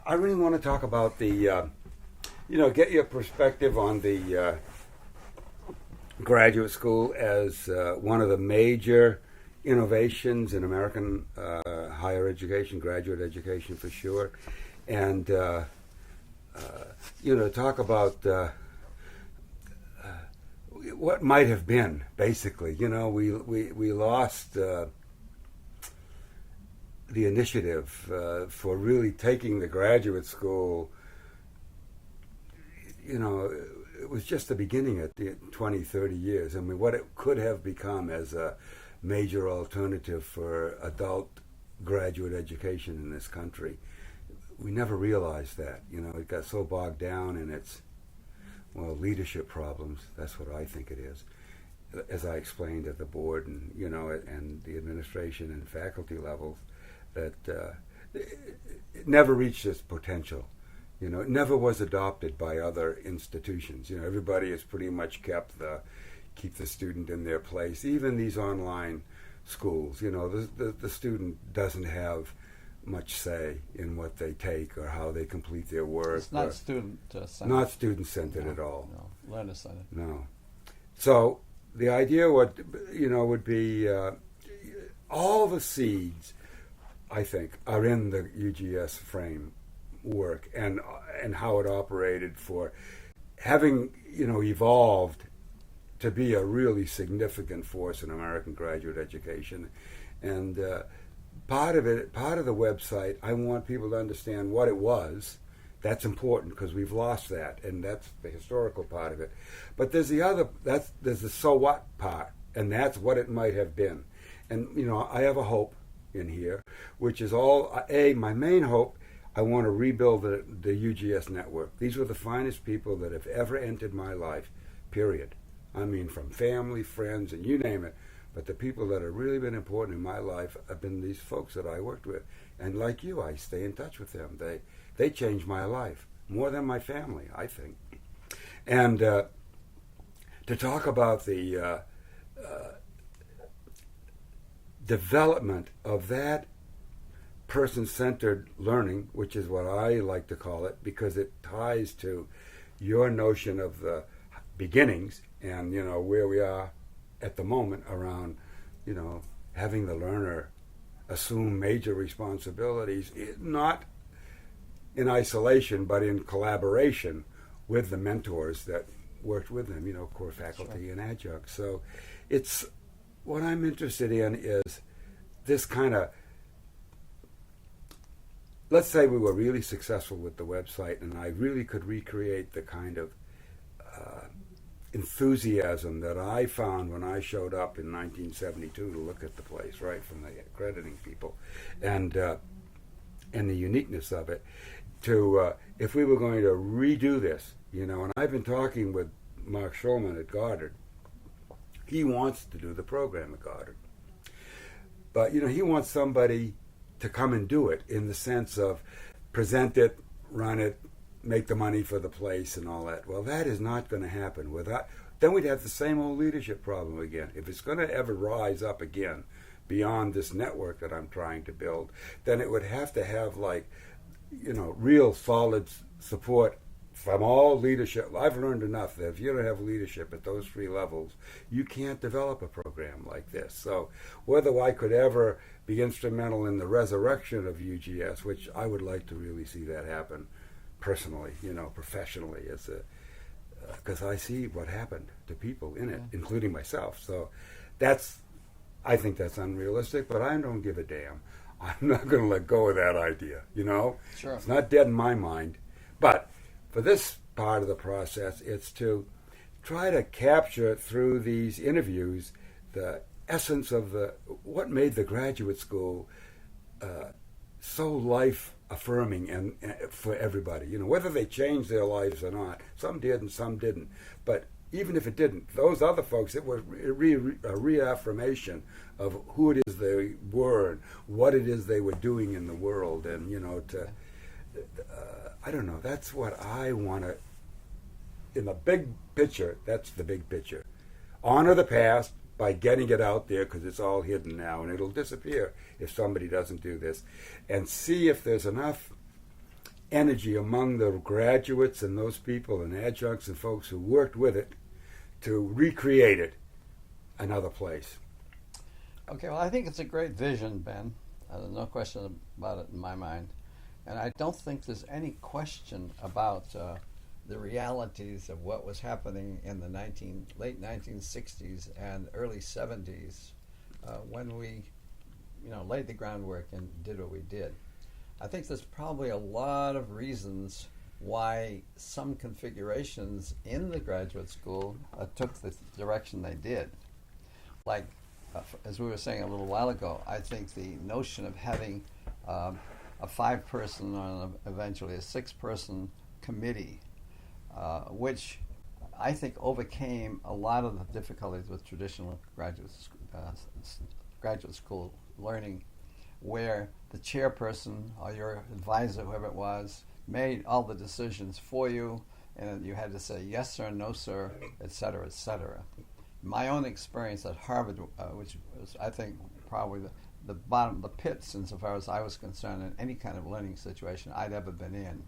I really want to talk about get your perspective on the graduate school as one of the major innovations in American higher education, graduate education for sure, and talk about what might have been. Basically, we lost the initiative for really taking the graduate school. It was just the beginning at the 20, 30 years. I mean, what it could have become as a major alternative for adult graduate education in this country. We never realized that. It got so bogged down in its, leadership problems. That's what I think it is. As I explained at the board and, and the administration and faculty levels, that it never reached its potential. It never was adopted by other institutions. Everybody has pretty much keep the student in their place. Even these online schools, the student doesn't have much say in what they take or how they complete their work. It's not student-centered. Not student-centered at all. No, learner-centered. No. So the idea would be all the seeds, I think, are in the UGS framework and how it operated for having evolved to be a really significant force in American graduate education. And part of the website, I want people to understand what it was. That's important because we've lost that, and that's the historical part of it. But there's there's the so what part, and that's what it might have been. And I have a hope in here, which is my main hope. I want to rebuild the UGS network. These were the finest people that have ever entered my life, period. I mean, from family, friends, and you name it. But the people that have really been important in my life have been these folks that I worked with. And like you, I stay in touch with them. They changed my life more than my family, I think. And to talk about the development of that person-centered learning, which is what I like to call it, because it ties to your notion of the beginnings and where we are at the moment around having the learner assume major responsibilities, not in isolation but in collaboration with the mentors that worked with them, core faculty and adjuncts. So it's what I'm interested in is this kind of, let's say we were really successful with the website and I really could recreate the kind of enthusiasm that I found when I showed up in 1972 to look at the place, right, from the accrediting people, and the uniqueness of it, to if we were going to redo this, and I've been talking with Mark Schulman at Goddard. He wants to do the program at Goddard. But, he wants somebody to come and do it in the sense of present it, run it, make the money for the place and all that. Well, that is not going to happen. Then we'd have the same old leadership problem again. If it's going to ever rise up again beyond this network that I'm trying to build, then it would have to have real solid support from all leadership. I've learned enough that if you don't have leadership at those three levels, you can't develop a program like this. So whether I could ever be instrumental in the resurrection of UGS, which I would like to really see that happen personally, professionally, because I see what happened to people in it, including myself. So I think that's unrealistic, but I don't give a damn. I'm not going to let go of that idea, Sure. It's not dead in my mind. But for this part of the process, it's to try to capture through these interviews the essence of what made the graduate school so life-affirming and for everybody. Whether they changed their lives or not. Some did and some didn't. But even if it didn't, those other folks, it was a reaffirmation of who it is they were and what it is they were doing in the world. And, I don't know, that's what I want to, in the big picture, that's the big picture. Honor the past by getting it out there, because it's all hidden now and it'll disappear if somebody doesn't do this, and see if there's enough energy among the graduates and those people and adjuncts and folks who worked with it to recreate it another place. Okay, well, I think it's a great vision, Ben. There's no question about it in my mind. And I don't think there's any question about the realities of what was happening in the late 1960s and early 70s when we laid the groundwork and did what we did. I think there's probably a lot of reasons why some configurations in the graduate school took the direction they did. Like, as we were saying a little while ago, I think the notion of having a 5-person or eventually a 6-person committee, which I think overcame a lot of the difficulties with traditional graduate school learning, where the chairperson or your advisor, whoever it was, made all the decisions for you, and you had to say yes sir, no sir, etc., etc. My own experience at Harvard, which was, I think, probably the bottom of the pits insofar as I was concerned in any kind of learning situation I'd ever been in.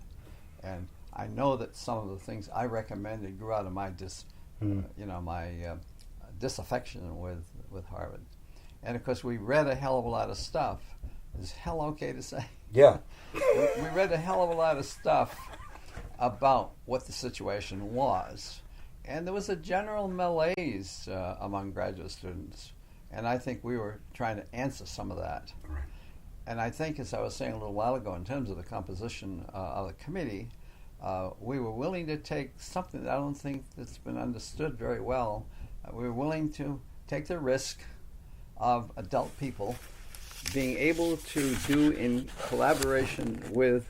And I know that some of the things I recommended grew out of my disaffection with Harvard. And of course, we read a hell of a lot of stuff. Is hell okay to say? Yeah. We read a hell of a lot of stuff about what the situation was. And there was a general malaise among graduate students. And I think we were trying to answer some of that. Right. And I think, as I was saying a little while ago, in terms of the composition of the committee, we were willing to take something that I don't think that's been understood very well. We were willing to take the risk of adult people being able to do in collaboration with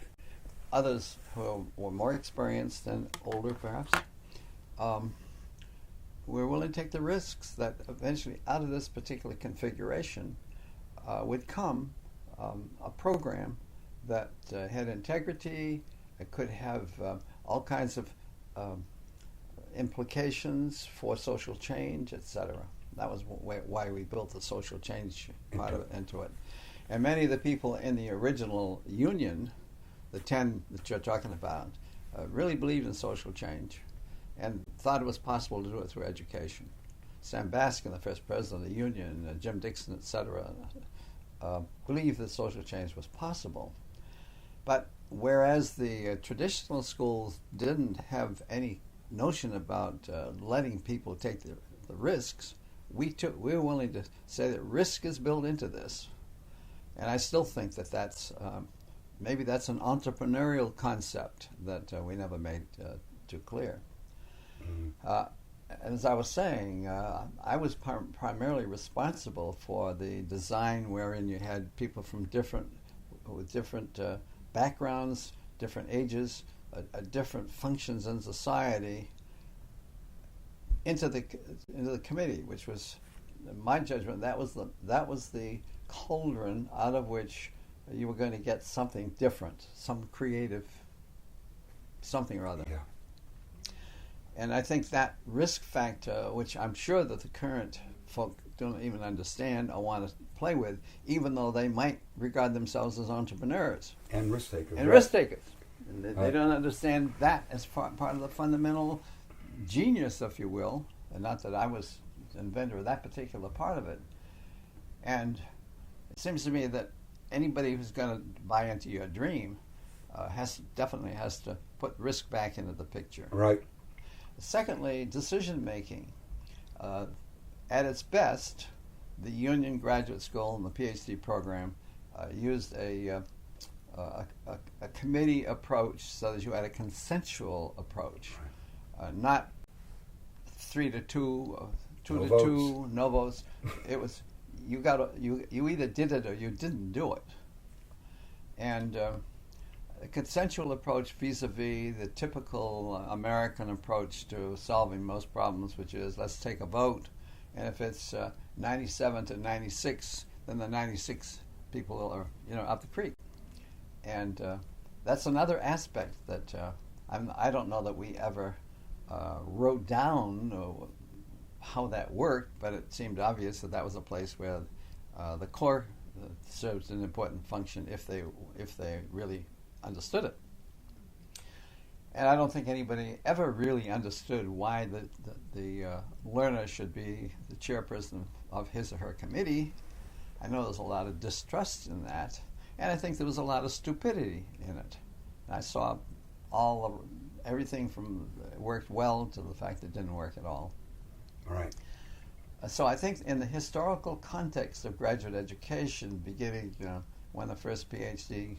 others who were more experienced and older, perhaps. We're willing to take the risks that eventually out of this particular configuration would come a program that had integrity, it could have all kinds of implications for social change, etc. That was why we built the social change part of it into it. And many of the people in the original union, the 10 that you're talking about, really believed in social change and thought it was possible to do it through education. Sam Baskin, the first president of the union, Jim Dixon, etc., believed that social change was possible. But whereas the traditional schools didn't have any notion about letting people take the risks, we were willing to say that risk is built into this. And I still think that that's maybe that's an entrepreneurial concept that we never made too clear. As I was saying, I was primarily responsible for the design wherein you had people from different backgrounds, different ages, different functions in society into the committee, which was, in my judgment, that was the cauldron out of which you were going to get something different, some creative something or other. Yeah. And I think that risk factor, which I'm sure that the current folk don't even understand or want to play with, even though they might regard themselves as entrepreneurs. And risk takers. And risk takers. And they don't understand that as part of the fundamental genius, if you will, and not that I was the inventor of that particular part of it. And it seems to me that anybody who's going to buy into your dream definitely has to put risk back into the picture. Right. Secondly, decision making. At its best, the Union Graduate School and the PhD program used a committee approach so that you had a consensual approach, not 3-2, 2-2, no votes. It was you either did it or you didn't do it, and a consensual approach vis-a-vis the typical American approach to solving most problems, which is let's take a vote, and if it's 97 to 96, then the 96 people are up the creek, and that's another aspect that I don't know that we ever wrote down how that worked, but it seemed obvious that was a place where the core served an important function if they really understood it. And I don't think anybody ever really understood why the learner should be the chairperson of his or her committee. I know there's a lot of distrust in that, and I think there was a lot of stupidity in it. And I saw everything from it worked well to the fact that it didn't work at all. All right. So I think in the historical context of graduate education, beginning when the first PhD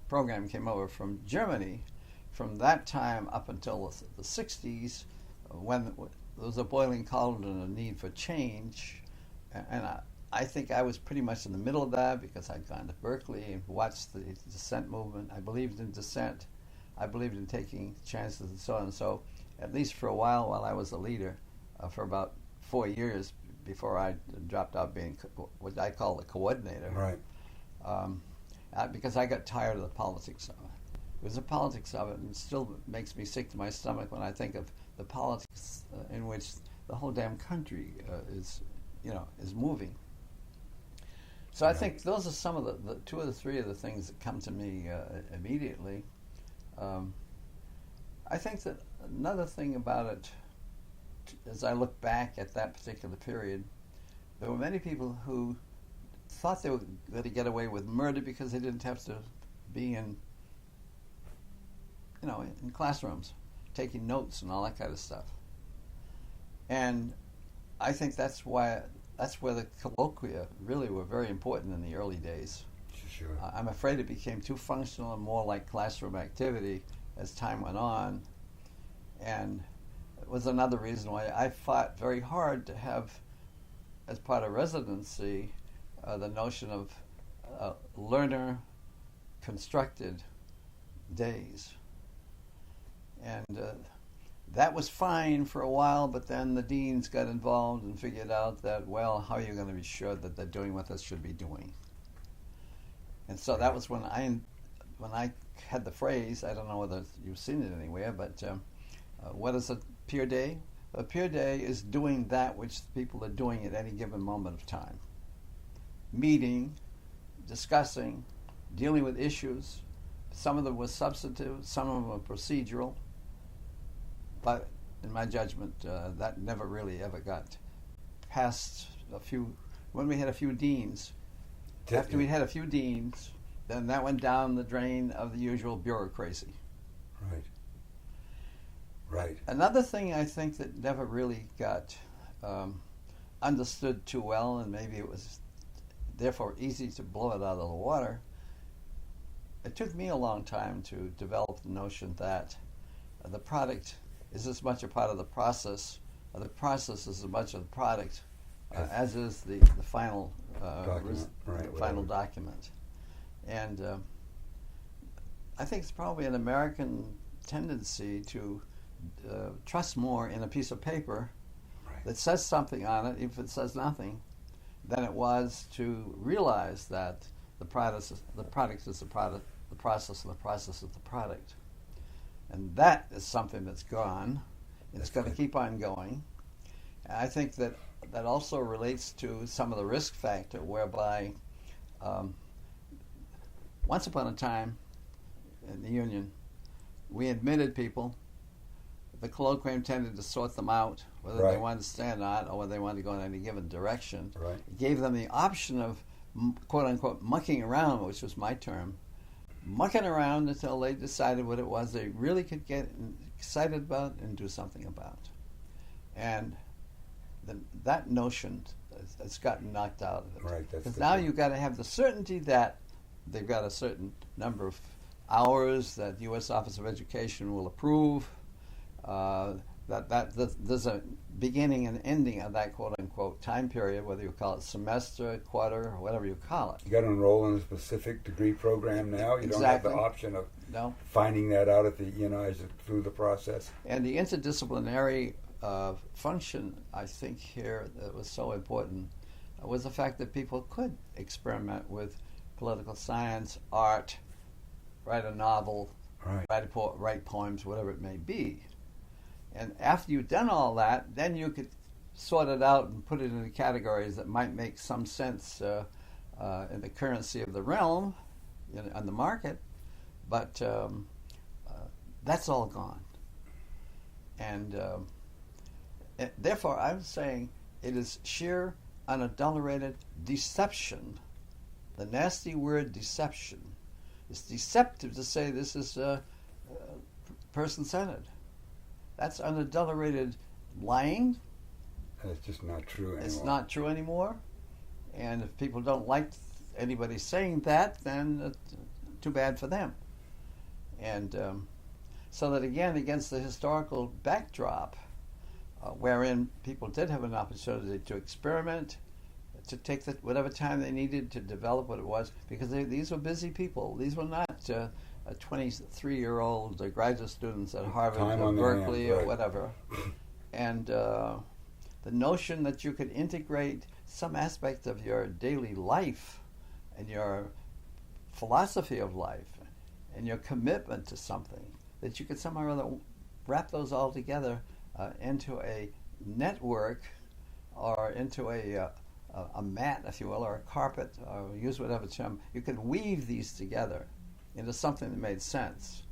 program came over from Germany, from that time up until the 60s, when there was a boiling cauldron and a need for change, and I think I was pretty much in the middle of that because I'd gone to Berkeley and watched the dissent movement. I believed in dissent. I believed in taking chances and so on. And so, at least for a while I was a leader, for about 4 years before I dropped out being what I call the coordinator. Right. Because I got tired of the politics of it. It was the politics of it, and it still makes me sick to my stomach when I think of the politics in which the whole damn country is moving. So I think those are some of the two or three of the things that come to me immediately. I think that another thing about it, as I look back at that particular period, there were many people who thought they were going to get away with murder because they didn't have to be in classrooms, taking notes and all that kind of stuff. And I think that's where the colloquia really were very important in the early days. Sure. I'm afraid it became too functional and more like classroom activity as time went on. And it was another reason why I fought very hard to have, as part of residency, the notion of learner-constructed days. And that was fine for a while, but then the deans got involved and figured out that, well, how are you going to be sure that they're doing what they should be doing? And so that was when I had the phrase, I don't know whether you've seen it anywhere, but what is a peer day? A peer day is doing that which people are doing at any given moment of time. Meeting, discussing, dealing with issues. Some of them were substantive, some of them were procedural. But in my judgment, that never really ever got past when we had a few deans. After we had a few deans, then that went down the drain of the usual bureaucracy. Right. Right. Another thing I think that never really got understood too well, and maybe it was therefore easy to blow it out of the water, it took me a long time to develop the notion that the product is as much a part of the process, or the process is as much of the product as is the final document. And I think it's probably an American tendency to trust more in a piece of paper that says something on it, if it says nothing, than it was to realize that the product is the product, the process is the product. And that is something that's gone. It's going to keep on going. And I think that also relates to some of the risk factor, whereby once upon a time in the Union, we admitted people. The colloquium tended to sort them out, whether they wanted to stand on or whether they wanted to go in any given direction. Right. It gave them the option of, quote-unquote, mucking around, which was my term, mucking around until they decided what it was they really could get excited about and do something about. And that notion has gotten knocked out of it. Right. Because now you've got to have the certainty that they've got a certain number of hours that the U.S. Office of Education will approve, there's a beginning and ending of that quote-unquote time period, whether you call it semester, quarter, or whatever you call it. You got to enroll in a specific degree program now. You don't have the option of finding that out at through the process. And the interdisciplinary function, I think, here that was so important was the fact that people could experiment with political science, art, write a novel, write poems, whatever it may be. And after you've done all that, then you could sort it out and put it into categories that might make some sense in the currency of the realm, on the market. But That's all gone. And therefore, I'm saying it is sheer, unadulterated deception. The nasty word deception. It's deceptive to say this is person-centered. That's unadulterated lying. And it's just not true anymore. It's not true anymore. And if people don't like anybody saying that, then too bad for them. And so that again, against the historical backdrop, wherein people did have an opportunity to experiment, to take whatever time they needed to develop what it was, because these were busy people. These were not 23-year-old graduate students at Harvard or Berkeley or whatever. And the notion that you could integrate some aspect of your daily life and your philosophy of life and your commitment to something, that you could somehow or other wrap those all together into a network or into a mat, if you will, or a carpet, or use whatever term. You could weave these together into something that made sense.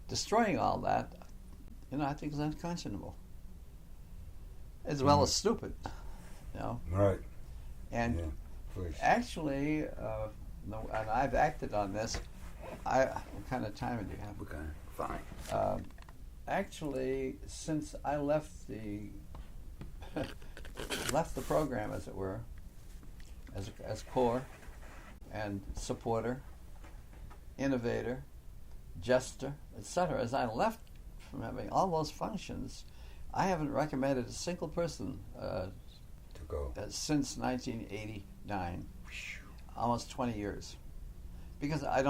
Destroying all that, I think is unconscionable, as well as stupid. Right. And actually, and I've acted on this. What kind of time do you have? Okay, fine. Actually, since I left the program, as it were, as core and supporter, innovator, jester, etc., as I left from having all those functions, I haven't recommended a single person to go since 1989, almost 20 years, because I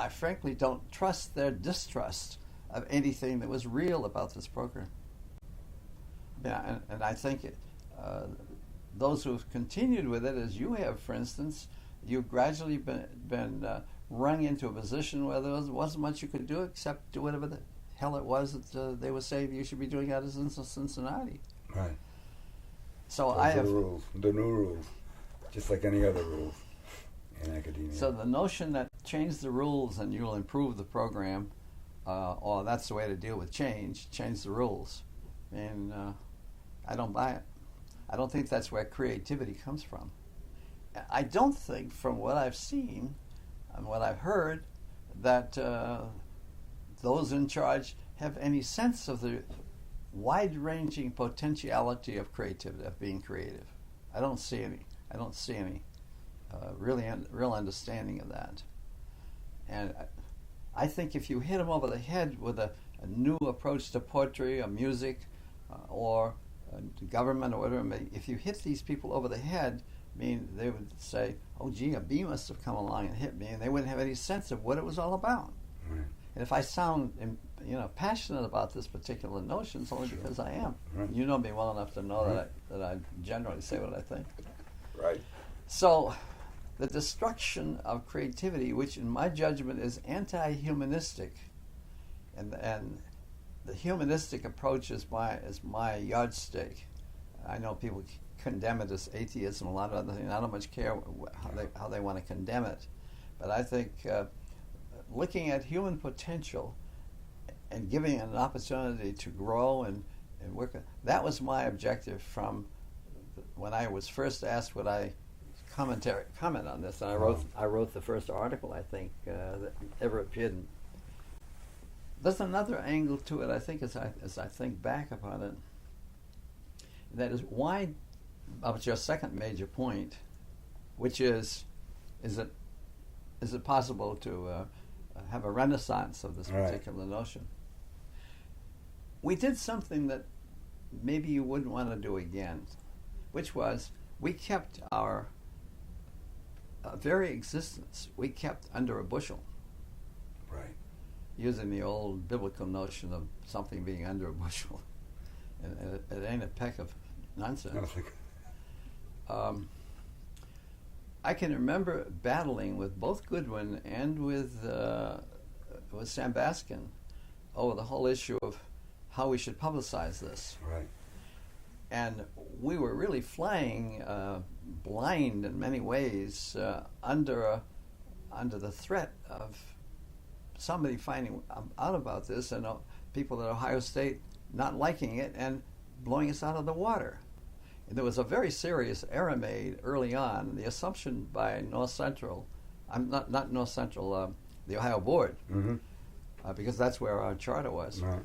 frankly don't trust their distrust of anything that was real about this program. Yeah, and I think those who have continued with it, as you have, for instance, you've gradually been rung into a position where there wasn't much you could do except do whatever the hell it was that they were saying you should be doing out of Cincinnati. Right. So those I have the rules, the new rules, just like any other rules in academia. So the notion that change the rules and you'll improve the program, or that's the way to deal with change the rules. And I don't buy it. I don't think that's where creativity comes from. I don't think, from what I've seen and what I've heard, that those in charge have any sense of the wide-ranging potentiality of creativity, of being creative. I don't see any real understanding of that. And I think if you hit them over the head with a new approach to poetry or music or government or whatever, if you hit these people over the head, they would say, "Oh, gee, a bee must have come along and hit me," and they wouldn't have any sense of what it was all about. Right. And if I sound, passionate about this particular notion, it's only because I am. Right. You know me well enough to know that I generally say what I think. Right. So, the destruction of creativity, which in my judgment is anti-humanistic, and the humanistic approach is my yardstick. I know people condemn it as atheism, a lot of other things. I don't much care how they want to condemn it, but I think looking at human potential and giving it an opportunity to grow and work, that was my objective from when I was first asked would I comment on this, and I wrote the first article, I think, that ever appeared. There's another angle to it, I think, as I think back upon it. That is why, about your second major point, which is it possible to have a renaissance of this particular notion? We did something that maybe you wouldn't want to do again, which was we kept our very existence, we kept under a bushel. Right. Using the old biblical notion of something being under a bushel. And it ain't a peck of nonsense. I can remember battling with both Goodwin and with Sam Baskin over the whole issue of how we should publicize this. Right. And we were really flying blind in many ways under the threat of somebody finding out about this, and people at Ohio State not liking it and blowing us out of the water. And there was a very serious error made early on. The assumption by North Central, not North Central, the Ohio Board, because that's where our charter was. Right.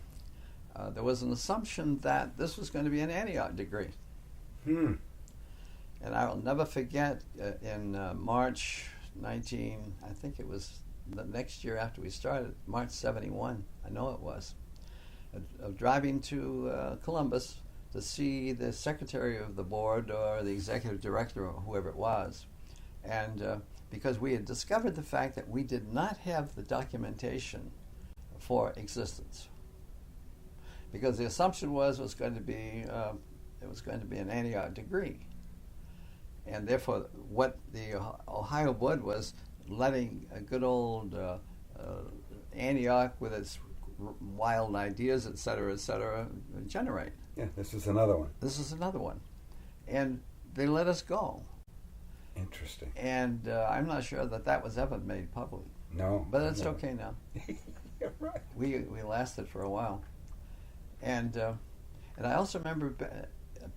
There was an assumption that this was going to be an Antioch degree. Hmm. And I will never forget in March I think it was the next year after we started, March 71, I know it was, of driving to Columbus to see the secretary of the board or the executive director or whoever it was. And because we had discovered the fact that we did not have the documentation for existence. Because the assumption was it was going to be an Antioch degree. And therefore, what the Ohio Board was letting a good old Antioch with its wild ideas, et cetera, generate. Yeah, this is another one. This is another one. And they let us go. Interesting. And I'm not sure that was ever made public. No. But it's okay now. Yeah, right. We lasted for a while. And I also remember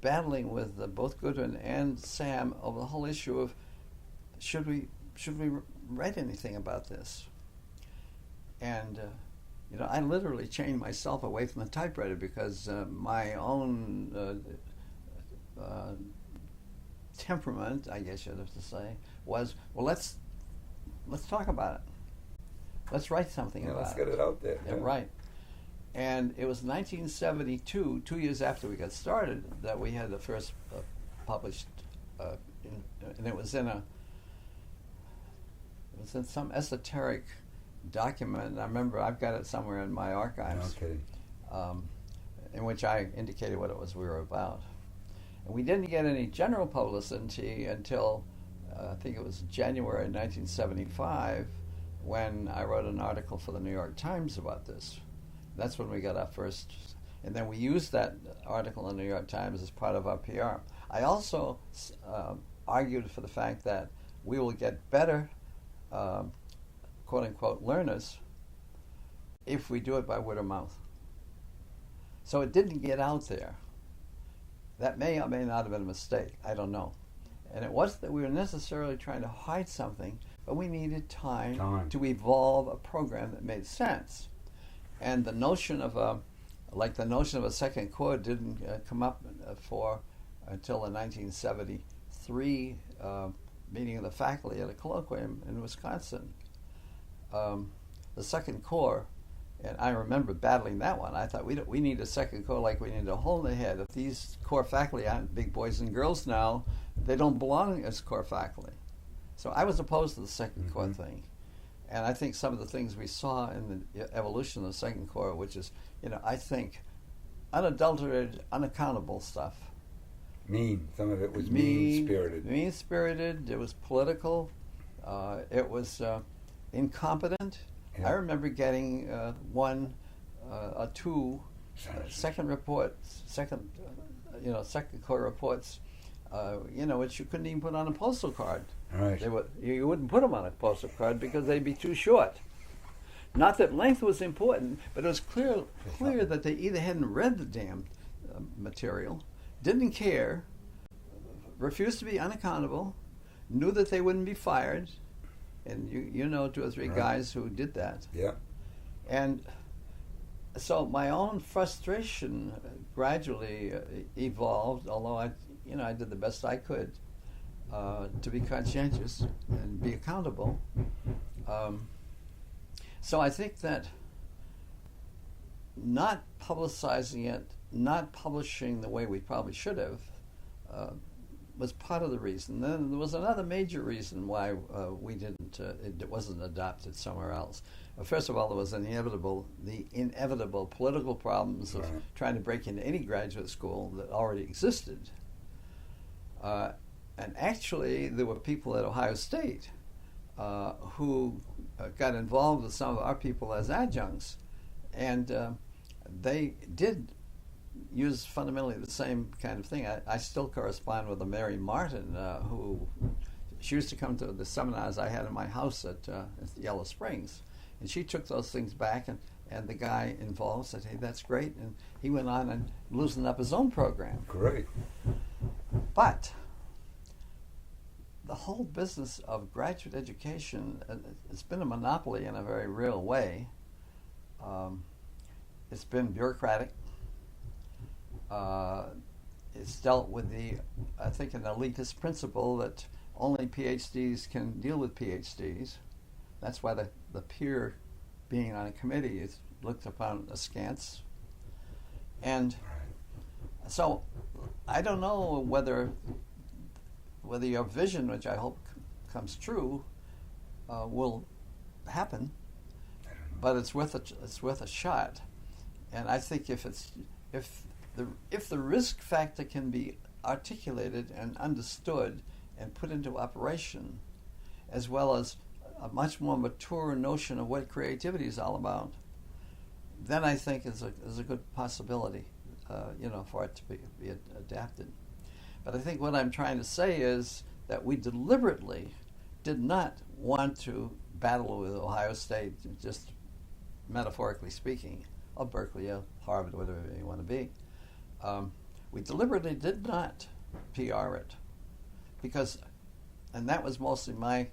battling with both Goodwin and Sam over the whole issue of should we write anything about this? And I literally chained myself away from the typewriter because my own temperament, I guess you'd have to say, was, well, let's talk about it. Let's write something about it. Let's get it out there. Yeah, right. And it was 1972, 2 years after we got started, that we had the first published, and it was in some esoteric document. And I remember I've got it somewhere in my archives, Okay. in which I indicated what it was we were about. And we didn't get any general publicity until I think it was January 1975, when I wrote an article for the New York Times about this. That's when we got our first, and then we used that article in the New York Times as part of our PR. I also argued for the fact that we will get better, quote-unquote, learners if we do it by word of mouth. So it didn't get out there. That may or may not have been a mistake. I don't know. And it wasn't that we were necessarily trying to hide something, but we needed time to evolve a program that made sense. And the notion of a second core didn't come up until the 1973 meeting of the faculty at a colloquium in Wisconsin. The second core, and I remember battling that one. I thought we need a second core like we need a hole in the head. If these core faculty aren't big boys and girls now, they don't belong as core faculty. So I was opposed to the second core thing. And I think some of the things we saw in the evolution of the second core, which is, I think, unadulterated, unaccountable stuff. Mean. Some of it was mean-spirited. Mean-spirited. It was political. It was incompetent. Yeah. I remember getting two second core reports, which you couldn't even put on a postal card. Right. You wouldn't put them on a postal card because they'd be too short. Not that length was important, but it was clear that they either hadn't read the damn material, didn't care, refused to be unaccountable, knew that they wouldn't be fired, and you know two or three guys who did that. Yeah. And so my own frustration gradually evolved, although I did the best I could to be conscientious and be accountable. So I think that not publicizing it, not publishing the way we probably should have, was part of the reason. Then there was another major reason why it wasn't adopted somewhere else. First of all, there was the inevitable political problems of trying to break into any graduate school that already existed. And actually, there were people at Ohio State who got involved with some of our people as adjuncts, and they did use fundamentally the same kind of thing. I still correspond with Mary Martin, who she used to come to the seminars I had in my house at Yellow Springs, And she took those things back, and the guy involved said, hey, that's great. And he went on and loosened up his own program. Great. But the whole business of graduate education, it's been a monopoly in a very real way. It's been bureaucratic. It's dealt with I think, an elitist principle that only PhDs can deal with PhDs. That's why the peer being on a committee is looked upon askance. And so I don't know whether your vision, which I hope comes true, will happen, but it's worth a shot. And I think if the risk factor can be articulated and understood and put into operation, as well as a much more mature notion of what creativity is all about, then I think is a good possibility, for it to be adapted. But I think what I'm trying to say is that we deliberately did not want to battle with Ohio State, just metaphorically speaking, or Berkeley, or Harvard, whatever you want to be. We deliberately did not PR it and that was mostly my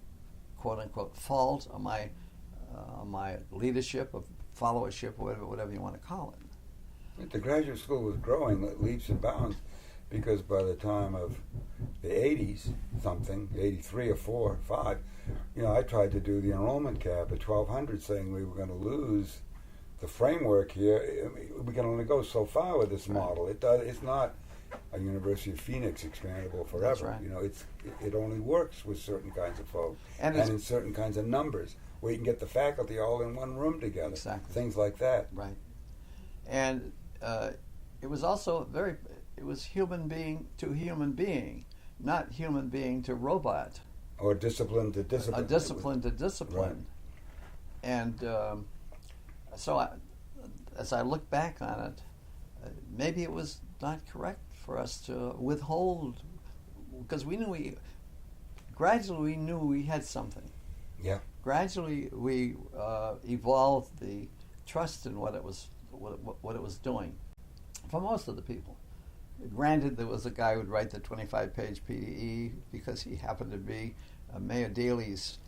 quote-unquote fault, or my leadership, or followership, or whatever you want to call it. The graduate school was growing leaps and bounds, because by the time of the 80s, 83 or 4 or 5, I tried to do the enrollment cap at 1,200, saying we were going to lose the framework here. We can only go so far with this model. It's not a University of Phoenix expandable forever. That's right. It only works with certain kinds of folks and in certain kinds of numbers, where you can get the faculty all in one room together. Exactly. Things like that. Right. And it was also it was human being to human being, not human being to robot. Or discipline to discipline. A discipline to discipline. Right. And so as I look back on it, maybe it was not correct for us to withhold, because gradually we knew we had something. Yeah. Gradually we evolved the trust in what it was doing for most of the people. Granted, there was a guy who would write the 25-page PDE because he happened to be Mayor Daley's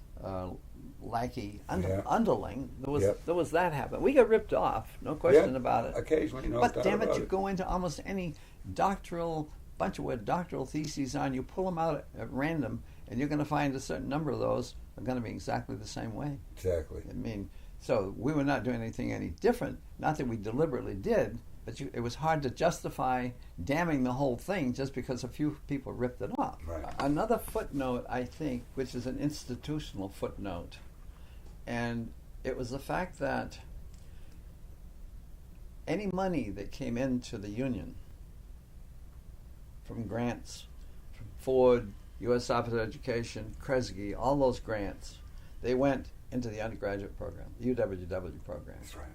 lackey underling. There was that happen. We got ripped off, no question about it. Occasionally, but damn it, you go into almost any bunch of doctoral theses on, you pull them out at random, and you're going to find a certain number of those are going to be exactly the same way. Exactly. I mean, so we were not doing anything any different. Not that we deliberately did, but it was hard to justify damning the whole thing just because a few people ripped it off. Right. Another footnote, I think, which is an institutional footnote, and it was the fact that any money that came into the union from grants, from Ford, U.S. Office of Education, Kresge, all those grants, they went into the undergraduate program, the UWW program. That's right.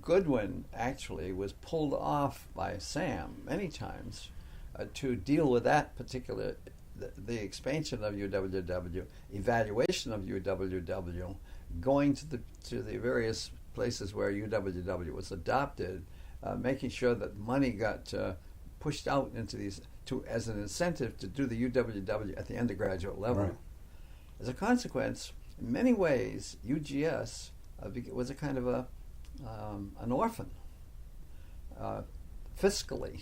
Goodwin actually was pulled off by Sam many times to deal with that particular, the expansion of UWW, evaluation of UWW, going to the various places where UWW was adopted, making sure that money got pushed out into these as an incentive to do the UWW at the undergraduate level. Right. As a consequence, in many ways, UGS was a kind of an orphan, fiscally.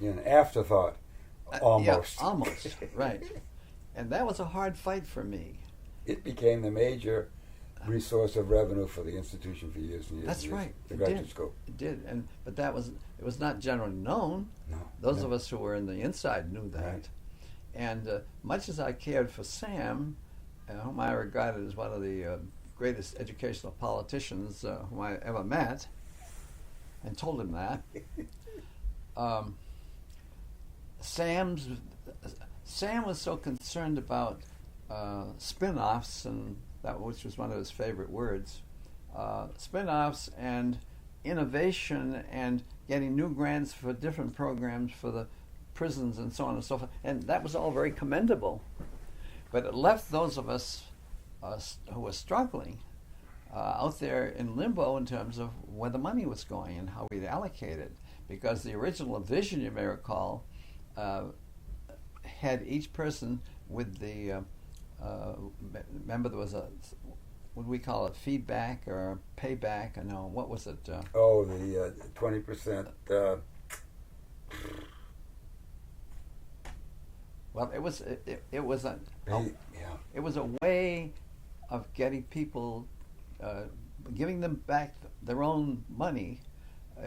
Yeah, an afterthought, almost. Yeah, almost, right. And that was a hard fight for me. It became the major resource of revenue for the institution for years and years. That's right. The graduate school. It did, but it was not generally known. No. Those of us who were in the inside knew that. Right. And much as I cared for Sam, whom I regarded as one of the greatest educational politicians whom I ever met, and told him that, Sam was so concerned about spin-offs, and which was one of his favorite words, spin-offs and innovation and getting new grants for different programs for the prisons and so on and so forth. And that was all very commendable. But it left those of us who were struggling out there in limbo in terms of where the money was going and how we'd allocate it. Because the original vision, you may recall, had each person with the, remember there was a, what do we call it, feedback or payback? I know, what was it? The 20%. Well, it was a Yeah. it was a way of getting people, giving them back their own money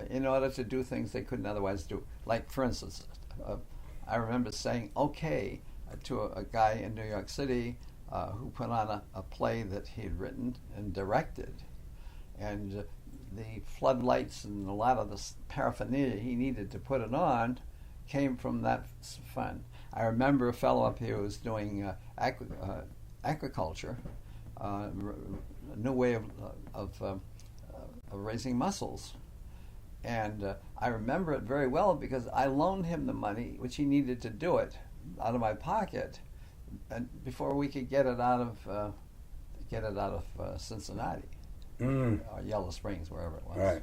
in order to do things they couldn't otherwise do. Like, for instance, I remember saying okay to a guy in New York City who put on a play that he had written and directed. And the floodlights and a lot of the paraphernalia he needed to put it on came from that fund. I remember a fellow up here who was doing aquaculture, a new way of raising mussels. And I remember it very well because I loaned him the money which he needed to do it out of my pocket, and before we could get it out of Cincinnati or Yellow Springs, wherever it was. Right.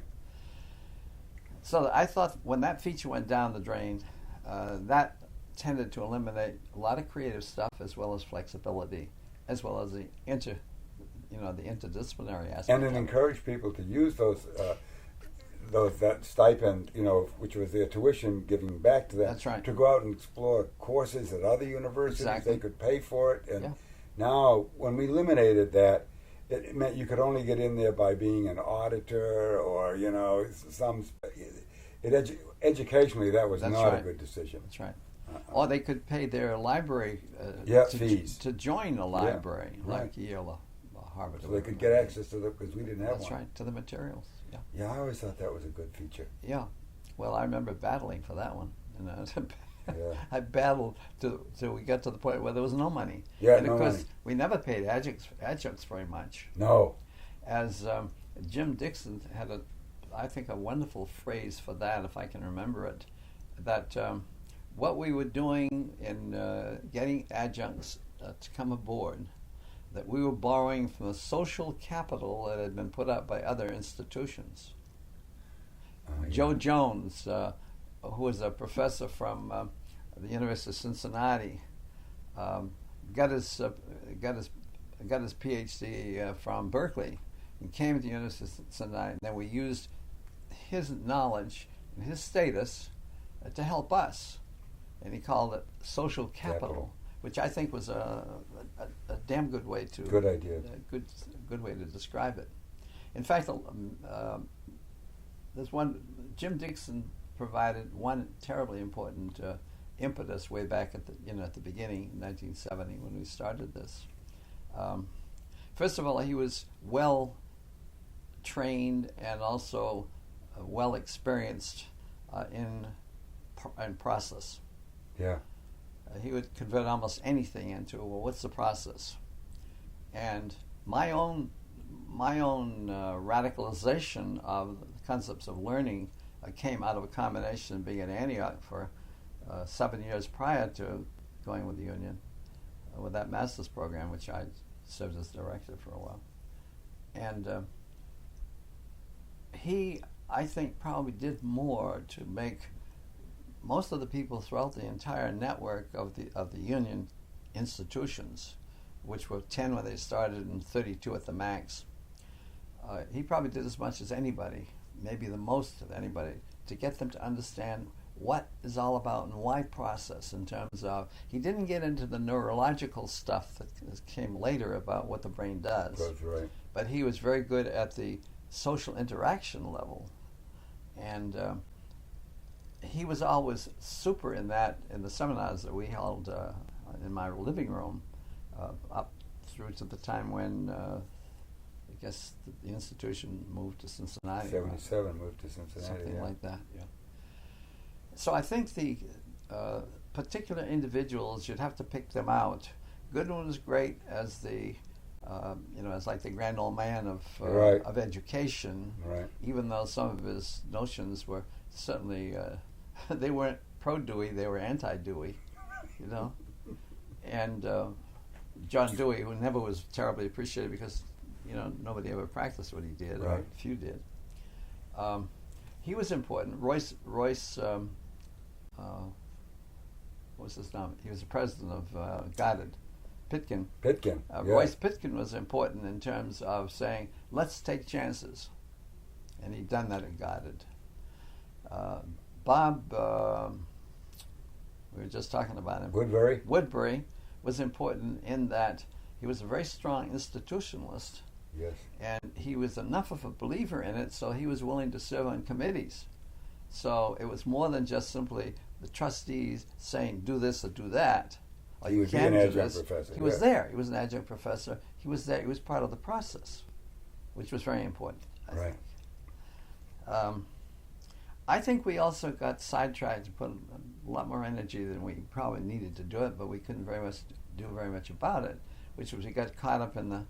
So I thought when that feature went down the drain, that tended to eliminate a lot of creative stuff as well as flexibility, as well as the interdisciplinary aspect. And it encouraged people to use that stipend, which was their tuition, giving back to them. That's right. To go out and explore courses at other universities. Exactly. They could pay for it. And Yeah. now, when we eliminated that, it meant you could only get in there by being an auditor or, educationally, that was That's not right. a good decision. That's right. Or they could pay their library fees. to join a library, Yeah, like right. Yale or Harvard. So they could get access to them because we didn't have That's one. right, to the materials. Yeah. Yeah, I always thought that was a good feature. Yeah. Well, I remember battling for that one. Yeah. I battled till we got to the point where there was no money. Yeah, and no of course, money. we never paid adjuncts very much. No. As Jim Dixon had I think a wonderful phrase for that, if I can remember it, that what we were doing in getting adjuncts to come aboard, that we were borrowing from the social capital that had been put up by other institutions. Yeah. Joe Jones, who was a professor from the University of Cincinnati, got his PhD from Berkeley, and came to the University of Cincinnati. And then we used his knowledge and his status to help us, and he called it social capital, which I think was a damn good way to Good idea. Good way to describe it. In fact, there's one. Jim Dixon provided one terribly important impetus way back at the beginning, in 1970, when we started this. First of all, he was well trained and also well experienced in process. Yeah. He would convert almost anything into, well, what's the process? And my own radicalization of the concepts of learning came out of a combination of being at Antioch for 7 years prior to going with the Union, with that master's program, which I served as director for a while. And he, I think, probably did more to make most of the people throughout the entire network of the Union institutions, which were 10 when they started and 32 at the max. He probably did as much as anybody, maybe the most of anybody, to get them to understand what is all about and why process, in terms of, he didn't get into the neurological stuff that came later about what the brain does. That's right. But he was very good at the social interaction level. And he was always super in the seminars that we held in my living room up through to the time when I guess the institution moved to Cincinnati. 77 moved to Cincinnati. Something yeah. like that, yeah. So I think the particular individuals, you'd have to pick them out. Goodwin was great as the, as like the grand old man Right. of education, Right. even though some of his notions were certainly, they weren't pro-Dewey, they were anti-Dewey, And John Dewey, who never was terribly appreciated because nobody ever practiced what he did, or Right. few did. He was important. Royce, what's his name? He was the president of Goddard, Pitkin. Pitkin. Yeah. Royce Pitkin was important in terms of saying, let's take chances. And he'd done that at Goddard. Bob, we were just talking about him. Woodbury was important in that he was a very strong institutionalist. Yes. And he was enough of a believer in it, so he was willing to serve on committees. So it was more than just simply the trustees saying, do this or do that. Or He you would be can't an do adjunct this. professor, He was yeah. there. He was an adjunct professor. He was there. He was part of the process, which was very important, I Right. think. I think we also got sidetracked to put a lot more energy than we probably needed to do it, but we couldn't do very much about it, which was we got caught up in the,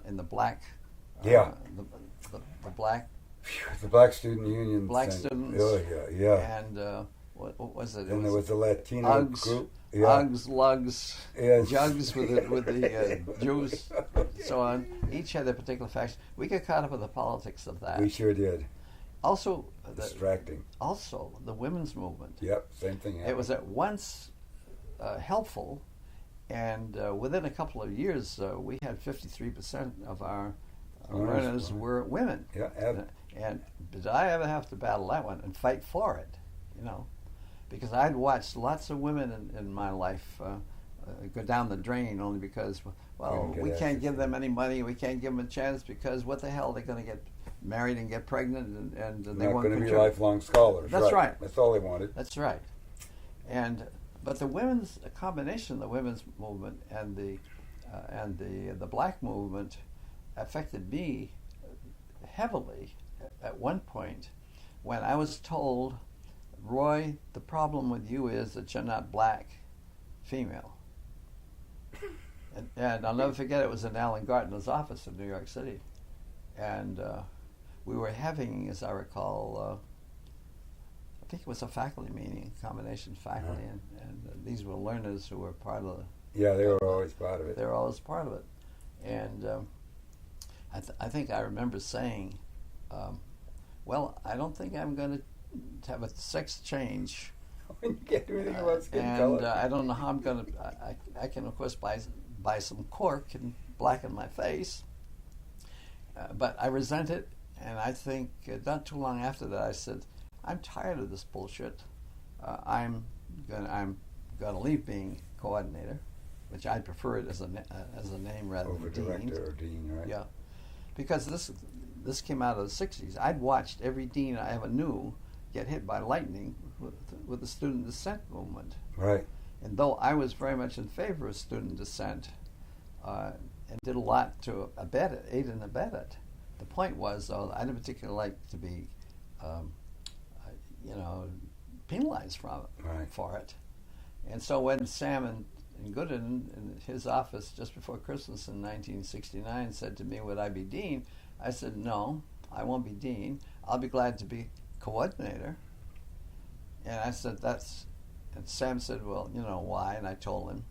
in the black, Yeah. the black, The Black Student Union. Black thing. students. Oh, yeah. and what was it? And there was the Latino Uggs, group. Yeah. Uggs, lugs, Yes. jugs with the Jews, so on. Each had their particular faction. We got caught up in the politics of that. We sure did. Also, Distracting. the women's movement. Yep, same thing happened. It was at once helpful, and within a couple of years, we had 53% of our learners were women. Yeah, And did I ever have to battle that one and fight for it? Because I'd watched lots of women in my life go down the drain only because, we can't give them any money, we can't give them a chance because what the hell, they're going to get married and get pregnant and they not won't going to be contribute. lifelong scholars. That's right. That's all they wanted. That's right. But a combination of the women's movement and the black movement affected me heavily at one point when I was told, Roy, the problem with you is that you're not black female. And I'll never forget, it was in Alan Gardner's office in New York City. And we were having, as I recall, I think it was a faculty meeting, combination faculty, and these were learners who were part of the... Yeah, they were always part of it. They were always part of it. And I think I remember saying, I don't think I'm going to have a sex change. When you can't do anything about skin And color. I don't know how I'm going to... I can, of course, buy some cork and blacken my face. But I resent it, and I think not too long after that I said, I'm tired of this bullshit. I'm gonna leave being coordinator, which I prefer it as a name rather Over than dean. director or dean, right? Yeah, because this came out of the '60s. I'd watched every dean I ever knew get hit by lightning with the student dissent movement. Right. And though I was very much in favor of student dissent, and did a lot to aid and abet it, the point was, though, I didn't particularly like to be, penalized for it. And so when Sam and Gooden in his office just before Christmas in 1969 said to me, would I be dean? I said, no, I won't be dean. I'll be glad to be coordinator. And I said, and Sam said, well, why? And I told him.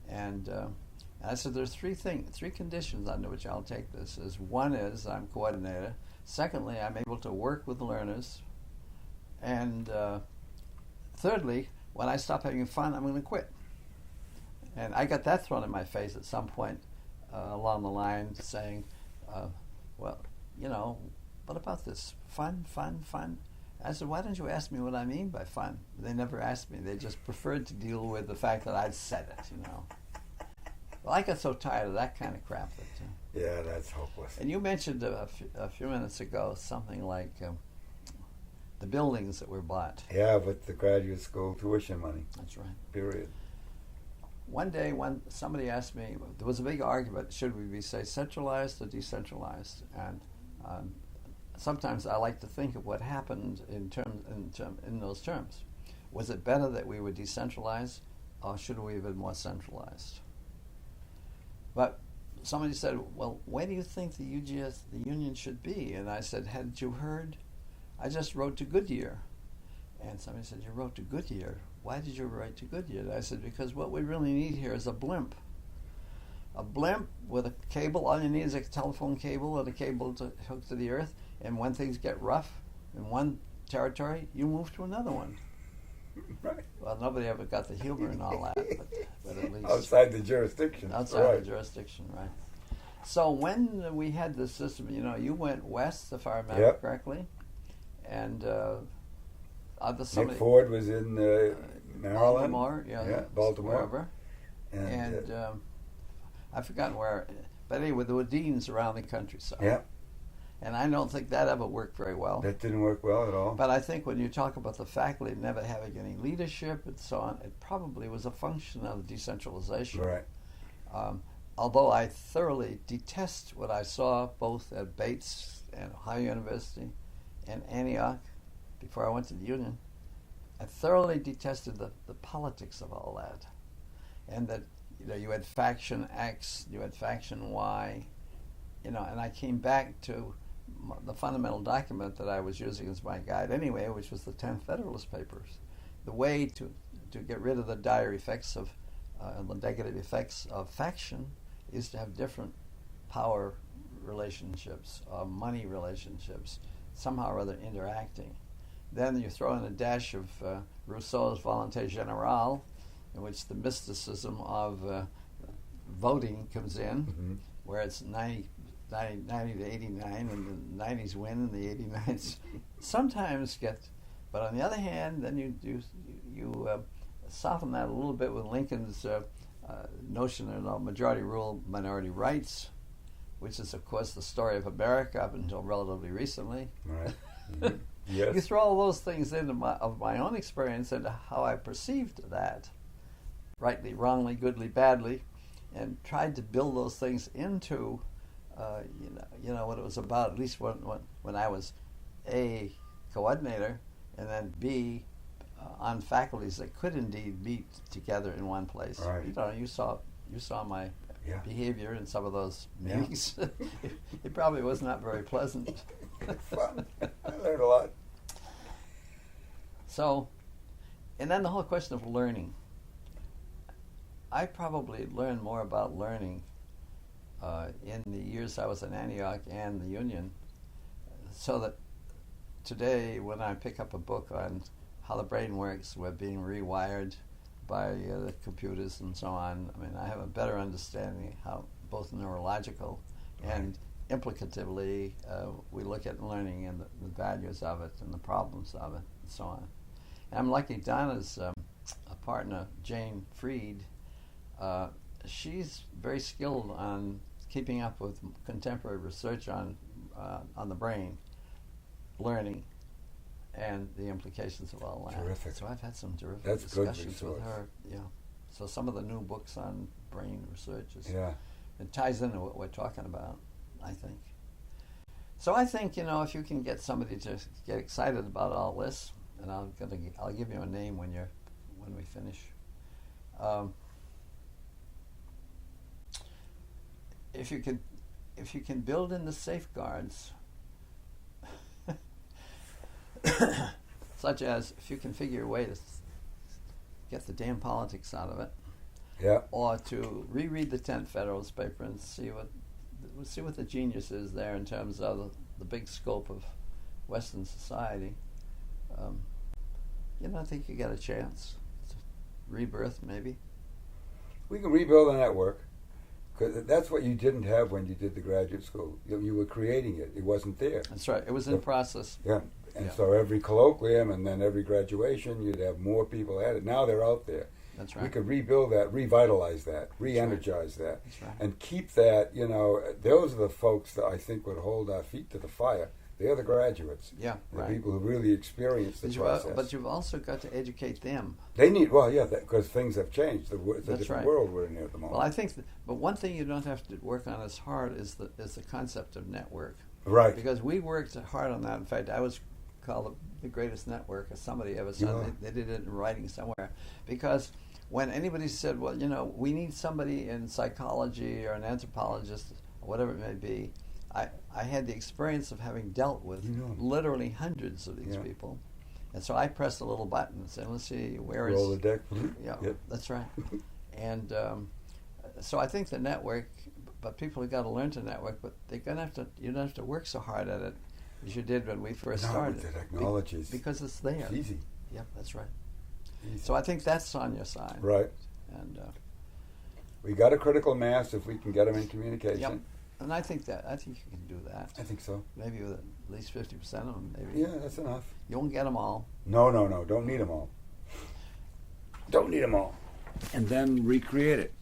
And I said, there's three conditions under which I'll take this. One is I'm coordinator. Secondly, I'm able to work with learners. And thirdly, when I stop having fun, I'm going to quit. And I got that thrown in my face at some point along the line, saying, what about this? Fun. I said, why don't you ask me what I mean by fun? They never asked me. They just preferred to deal with the fact that I'd said it, Well, I got so tired of that kind of crap. Yeah, that's hopeless. And you mentioned a few minutes ago something like the buildings that were bought. Yeah, with the graduate school tuition money. That's right. Period. One day when somebody asked me, there was a big argument, should we be, say, centralized or decentralized? And sometimes I like to think of what happened in those terms. Was it better that we were decentralized, or should we have been more centralized? But somebody said, well, where do you think the union should be? And I said, hadn't you heard? I just wrote to Goodyear. And somebody said, you wrote to Goodyear? Why did you write to Goodyear? And I said, because what we really need here is a blimp. a blimp with a cable. All you need is a telephone cable and a cable to hook to the earth. And when things get rough in one territory, you move to another one. Right. Well, nobody ever got the humor and all that, but at least Outside the jurisdiction. outside the jurisdiction, right? So when we had this system, you went west, if I remember correctly, and Nick Ford was in Maryland, Baltimore, wherever, and I've forgotten where, but anyway, there were deans around the countryside. Yeah. And I don't think that ever worked very well. That didn't work well at all. But I think when you talk about the faculty never having any leadership and so on, it probably was a function of decentralization. Right. Although I thoroughly detest what I saw both at Bates and Ohio University and Antioch before I went to the Union, I thoroughly detested the politics of all that. And that you had faction X, you had faction Y, and I came back to the fundamental document that I was using as my guide anyway, which was the 10 Federalist Papers. The way to get rid of the dire effects of the negative effects of faction is to have different power relationships, money relationships, somehow or other interacting. Then you throw in a dash of Rousseau's Volonté Générale, in which the mysticism of voting comes in, where it's 90 to 89, and the 90s win, and the 89s sometimes get. But on the other hand, then you soften that a little bit with Lincoln's notion of majority rule, minority rights, which is, of course, the story of America up until relatively recently. Right. Mm-hmm. Yes. You throw all those things into my own experience into how I perceived that, rightly, wrongly, goodly, badly, and tried to build those things into what it was about, at least when I was A, coordinator, and then B, on faculties that could indeed meet together in one place. Right. You saw my behavior in some of those meetings. It probably was not very pleasant. Fun. I learned a lot. So, and then the whole question of learning. I probably learned more about learning in the years I was in Antioch and the Union, so that today when I pick up a book on how the brain works, we're being rewired by the computers and so on. I mean, I have a better understanding how both neurological and implicatively we look at learning and the values of it and the problems of it and so on. And I'm lucky Donna's a partner, Jane Freed. She's very skilled on keeping up with contemporary research on the brain, learning, and the implications of all that. Terrific. So I've had some terrific That's discussions with her. Yeah. So some of the new books on brain research it ties into what we're talking about, I think. So I think if you can get somebody to get excited about all this, and I'll give you a name when we finish. If you can build in the safeguards, such as if you can figure a way to get the damn politics out of it, or to reread the 10th Federalist Paper and see what the genius is there in terms of the big scope of Western society, I think you got a chance. It's a rebirth, maybe. We can rebuild the network. Because that's what you didn't have when you did the graduate school. You were creating it. It wasn't there. That's right. It was in process. Yeah. And so every colloquium and then every graduation, you'd have more people at it. Now they're out there. That's right. We could rebuild that, revitalize that, re-energize that. That's right. And keep that, those are the folks that I think would hold our feet to the fire. They're the graduates. Yeah, the right. people who really experience the process. But you've also got to educate them. They need, because things have changed. It's a different world we're in here at the moment. Well, I think, but one thing you don't have to work on as hard is the concept of network. Right. Because we worked hard on that. In fact, I was called the greatest network, as somebody ever said. They did it in writing somewhere. Because when anybody said, well, we need somebody in psychology or an anthropologist, or whatever it may be, I had the experience of having dealt with literally hundreds of these people. And so I pressed a little button and said, let's see, where Roll the deck. Yeah, that's right. And So I think the network, but people have got to learn to network. But they're gonna have to. You don't have to work so hard at it as you did when we first started. With the technologies, because it's there. It's easy. Yep, that's right. Easy. So I think that's on your side. Right. And we got a critical mass if we can get them in communication. yep. And I think you can do that. I think so. Maybe with at least 50% of them. Maybe. Yeah, that's enough. You won't get them all. No. Don't need them all. Don't need them all. And then recreate it.